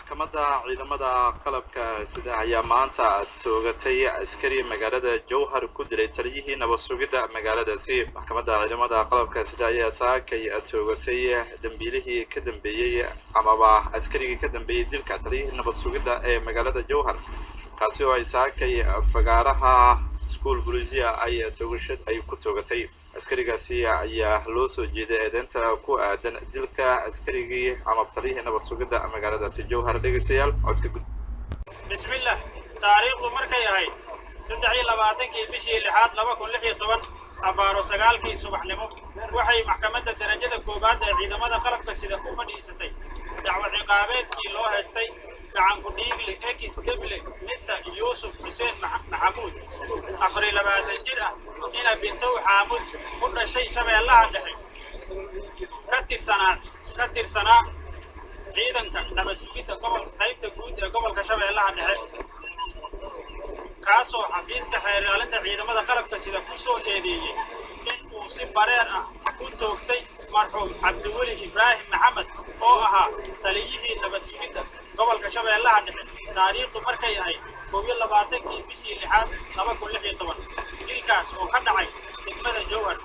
maxkamadda ciidamada qalabka sida ayaa maanta toogatay askari magaalada Jowhar ku dilay taliyihii nabad sugidda magaaladaasi. Maxkamadda ciidamada qalabka sida ayaa saakay toogatay dambiilihii ka dambeeyay amaba askarigii ka dambeeyay dilka taliyihii nabad sugidda ee magaalada Jowhar, kaasi oo ay saakay fagaaraha school bulisiya ay toogashad ay ku toogatay. askarigaasi ayaa loo soo jeeday eedeynta ku aadan dilka askarigii ama taliyihii nabad sugidda magaaladaasi Jowhar. dhegeystayaal codka bismillah taariikhdu markay ahayd 23 bishii 6 2016 abaaro 9 subaxnimo waxay maxkamadda darajada koobaad ee ciidamada qalabka sida u fadhiisatay dacwad ciqaabeedkii loo haystay gacan ku dhiigle ekis kable nisa Yuusuf Xuseen Maxamuud 24 jir ah ina bintow xaamud ku dhashay Shabeellaha Dhexe ka tirsanaa ciidanka nabad sugidda qaybta guud ee gobolka Shabeellaha Dhexe, kaasoo xafiiska xeer ilaalinta ciidamada qalabka sida ku soo eedeeyay in uu si bareer ah u toogtay marxuum Cabdiweli Ibraahim Maxamed oo ahaa taliyihii nabad sugidda gobolka Shabeellaha Dhexe. taariikhdu markay ahayd 22 bishii 6 2016 dilkaas oo ka dhacay degmada Jowhar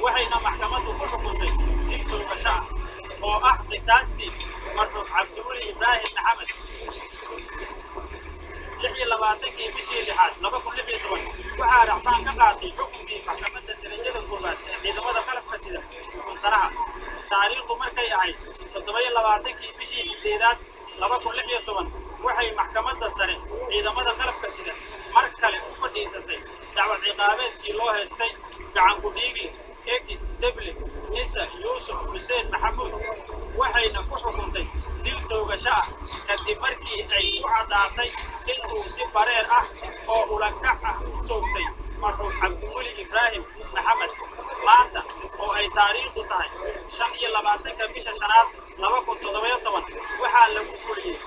waxayna maxkamaddu ku xukuntay dil toogasho ah oo ah qisaastii marxuum Cabdiweli Ibraahim Maxamed. 26 bishii 6 2016 waxaa racfaan ka qaatay xukunkii maxkamadda darajada koobaad ee ciidamada qalabka sida sanaha. taariikhdu markay ahayd 27 bishii 8 2016 waxay maxkamadda sare ciidamada qalabka sida mar kale u fadhiisatay dacwad ciqaabeedkii loo haystay gacan ku dhiigle ekis kable nisa Yuusuf Xuseen Maxamuud waxayna ku xukuntay dil toogasho ah kadib markii ay ku caddaatay in uu si bareer ah oo ulakac ah u toogtay marxuum Cabdiweli Ibraahim Maxamed. maanta oo ay taariikhdu tahay 25 bisha 5 2017 waxaa lagu fuliyay